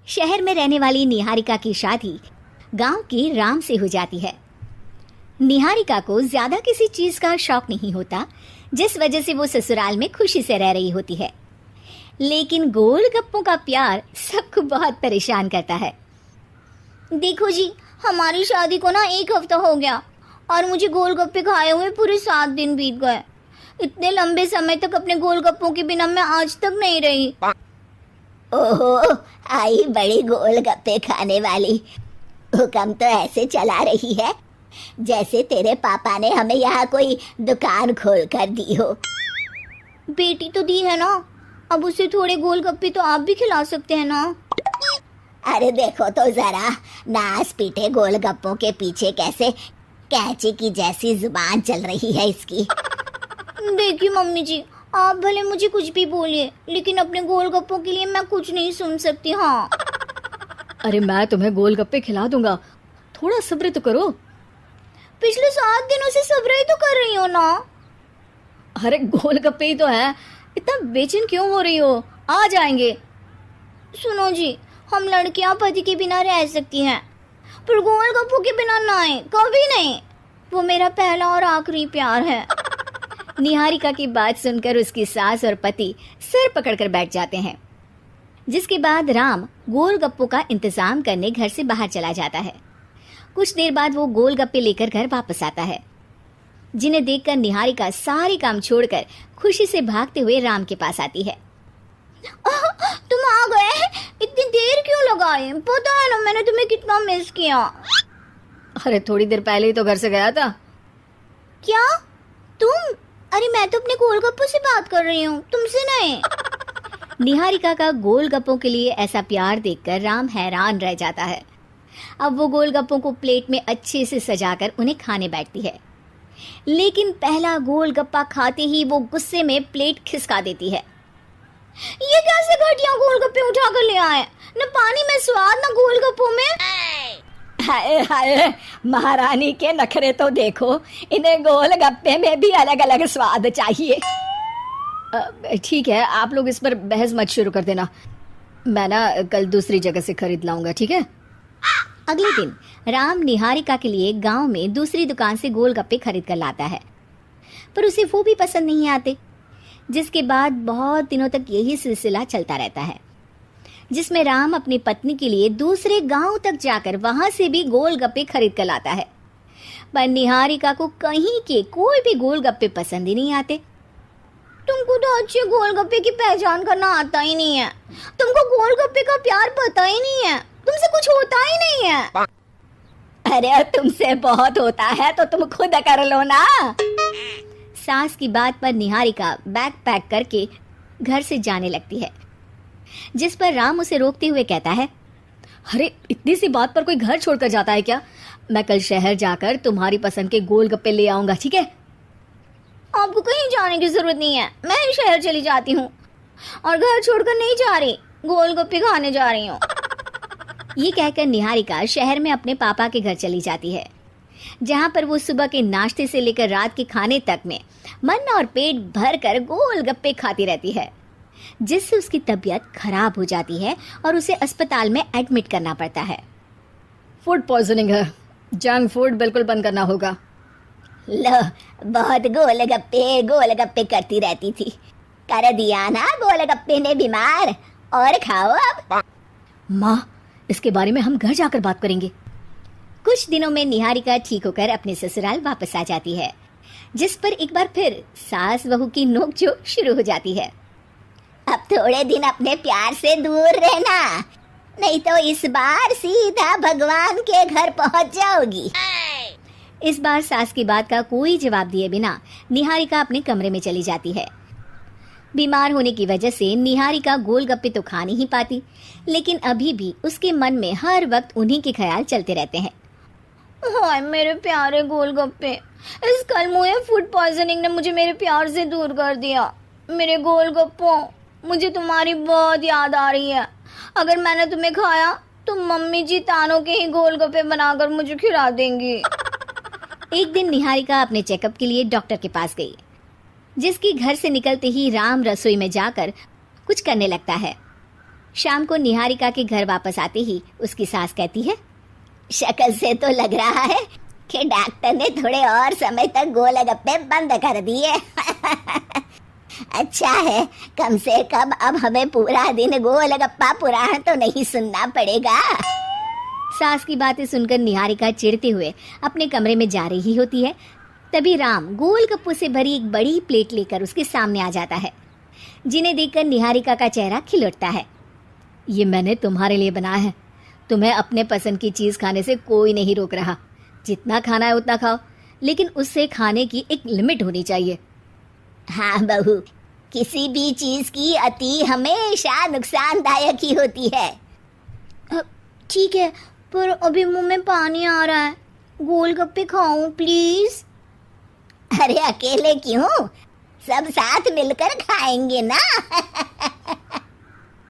शहर में रहने वाली निहारिका की शादी गांव के राम से हो जाती है। निहारिका को ज्यादा किसी चीज का शौक नहीं होता, जिस वजह से वो ससुराल में खुशी से रह रही होती है। लेकिन गोलगप्पों का प्यार सबको बहुत परेशान करता है। देखो जी, हमारी शादी को ना 1 हफ्ता हो गया और मुझे गोलगप्पे खाए हुए पूरे 7 दिन बीत गए। इतने लंबे समय तक अपने गोलगप्पों के बिना मैं आज तक नहीं रही। ओहो, आई बड़ी गोलगप्पे खाने वाली। हुक्म तो ऐसे चला रही है जैसे तेरे पापा ने हमें यहाँ कोई दुकान खोल कर दी हो। बेटी तो दी है ना, अब उसे थोड़े गोलगप्पे तो आप भी खिला सकते हैं ना। अरे देखो तो जरा, नास पीटे गोलगप्पों के पीछे कैसे कैंची की जैसी जुबान चल रही है इसकी। देखिए मम्मी जी, आप भले मुझे कुछ भी बोलिए, लेकिन अपने गोलगप्पों के लिए मैं कुछ नहीं सुन सकती। हाँ, अरे मैं तुम्हें गोलगप्पे खिला दूंगा, थोड़ा सब्र तो करो। पिछले 7 दिनों से सब्र ही तो कर रही हो ना। अरे गोलगप्पे ही तो है, इतना बेचैन क्यों हो रही हो? आ जाएंगे। सुनो जी, हम लड़कियां पति के बिना रह सकती हैं, पर गोलगप्पों के बिना नहीं, कभी नहीं। वो मेरा पहला और आखिरी प्यार है। निहारिका की बात सुनकर उसकी सास और पति सिर पकड़कर बैठ जाते हैं। जिसके बाद राम गोलगप्पों का इंतजाम करने घर से बाहर चला जाता है। कुछ देर बाद वो गोलगप्पे लेकर घर वापस आता है, जिन्हें देखकर निहारिका सारे काम छोड़कर खुशी से भागते हुए राम के पास आती है। तुम आ गए? इतनी देर क्यों लगाई? पता है ना मैंने तुम्हें कितना मिस किया। अरे थोड़ी देर पहले ही तो घर से गया था। क्या तुम? अरे मैं तो अपने गोलगप्पों से बात कर रही हूँ, तुमसे नहीं। निहारिका का गोलगप्पों के लिए ऐसा प्यार देखकर राम हैरान रह जाता है। अब वो गोलगप्पों को प्लेट में अच्छे से सजाकर उन्हें खाने बैठती है, लेकिन पहला गोलगप्पा खाते ही वो गुस्से में प्लेट खिसका देती है। ये कैसे घटिया गोलगप्पे उठा कर ले आए? न पानी में स्वाद, न गोलगप्पों में। हाय हाय, महारानी के नखरे तो देखो, इन्हें गोलगप्पे में भी अलग अलग स्वाद चाहिए। ठीक है, आप लोग इस पर बहस मत शुरू कर देना, मैं ना कल दूसरी जगह से खरीद लाऊंगा, ठीक है? अगले दिन राम निहारिका के लिए गांव में दूसरी दुकान से गोलगप्पे खरीद कर लाता है, पर उसे वो भी पसंद नहीं आते। जिसके बाद बहुत दिनों तक यही सिलसिला चलता रहता है, जिसमें राम अपनी पत्नी के लिए दूसरे गांव तक जाकर वहां से भी गोलगप्पे खरीद कर लाता है, पर निहारिका को कहीं के कोई भी गोलगप्पे पसंद ही नहीं आते। तुमको तो अच्छे गोलगप्पे की पहचान करना आता ही नहीं है। तुमको गोलगप्पे का प्यार पता ही नहीं है, तुमसे कुछ होता ही नहीं है। अरे तुमसे बहुत होता है तो तुम खुद कर लो ना। सास की बात पर निहारिका बैग पैक करके घर से जाने लगती है, जिस पर राम उसे रोकते हुए कहता है, अरे इतनी सी बात पर कोई घर छोड़कर जाता है क्या? मैं कल शहर जाकर तुम्हारी पसंद के गोलगप्पे ले आऊंगा, ठीक है? आपको कहीं जाने की जरूरत नहीं है, मैं ही शहर चली जाती हूँ और घर छोड़कर नहीं जा रही, गोलगप्पे खाने जा रही हूँ। ये कहकर निहारिका शहर में अपने पापा के घर चली जाती है, जहाँ पर वो सुबह के नाश्ते से लेकर रात के खाने तक में मन और पेट भर कर गोलगप्पे खाती रहती है, जिससे उसकी तबीयत खराब हो जाती है और उसे अस्पताल में एडमिट करना पड़ता है। फूड पॉइजनिंग है, जंक फूड बिल्कुल बंद करना होगा। लो, बहुत गोलगप्पे गोलगप्पे करती रहती थी, कर दिया ना गोलगप्पे ने बीमार। और खाओ अब। माँ, इसके बारे में हम घर जाकर बात करेंगे। कुछ दिनों में निहारिका ठीक होकर अपने ससुराल वापस आ जाती है, जिस पर एक बार फिर सास बहू की नोकझोंक शुरू हो जाती है। अब थोड़े दिन अपने प्यार से दूर रहना, नहीं तो इस बार सीधा भगवान के घर पहुंच जाओगी। इस बार सास की बात का कोई जवाब दिए बिना निहारिका अपने कमरे में चली जाती है। बीमार होने की वजह से निहारिका गोलगप्पे तो खा नहीं पाती, लेकिन अभी भी उसके मन में हर वक्त उन्हीं के ख्याल चलते रहते हैं। हाय मेरे प्यारे गोलगप्पे, इस कलमुए फूड पॉइजनिंग ने मुझे मेरे प्यार से दूर कर दिया। मेरे गोलगप्पों, मुझे तुम्हारी बहुत याद आ रही है। अगर मैंने तुम्हें खाया तो मम्मी जी तानों के ही गोलगप्पे बनाकर मुझे खिला देंगी। एक दिन निहारिका अपने चेकअप के लिए डॉक्टर के पास गई, जिसकी घर से निकलते ही राम रसोई में जाकर कुछ करने लगता है। शाम को निहारिका के घर वापस आते ही उसकी सास कहती है, शक्ल से तो लग रहा है कि डॉक्टर ने थोड़े और समय तक गोलगप्पे बंद कर दिए। अच्छा है, कम से कम अब हमें पूरा दिन गोलगप्पा पुराण तो नहीं सुनना पड़ेगा। सास की बातें सुनकर निहारिका चिढ़ते हुए अपने कमरे में जा रही होती है। तभी राम गोलगप्पों से भरी एक बड़ी प्लेट लेकर उसके सामने आ जाता है, जिन्हें देखकर निहारिका का चेहरा खिल उठता है। ये मैंने तुम्हारे लिए बनाया है। तुम्हें अपने पसंद की चीज खाने से कोई नहीं रोक रहा। जितना खाना है उतना खाओ, लेकिन उससे खाने की एक लिमिट होनी चाहिए। हाँ बहू, किसी भी चीज की अति हमेशा नुकसानदायक ही होती है। ठीक है, पर अभी मुंह में पानी आ रहा है। गोलगप्पे खाऊं प्लीज? अरे अकेले क्यों, सब साथ मिलकर खाएंगे ना।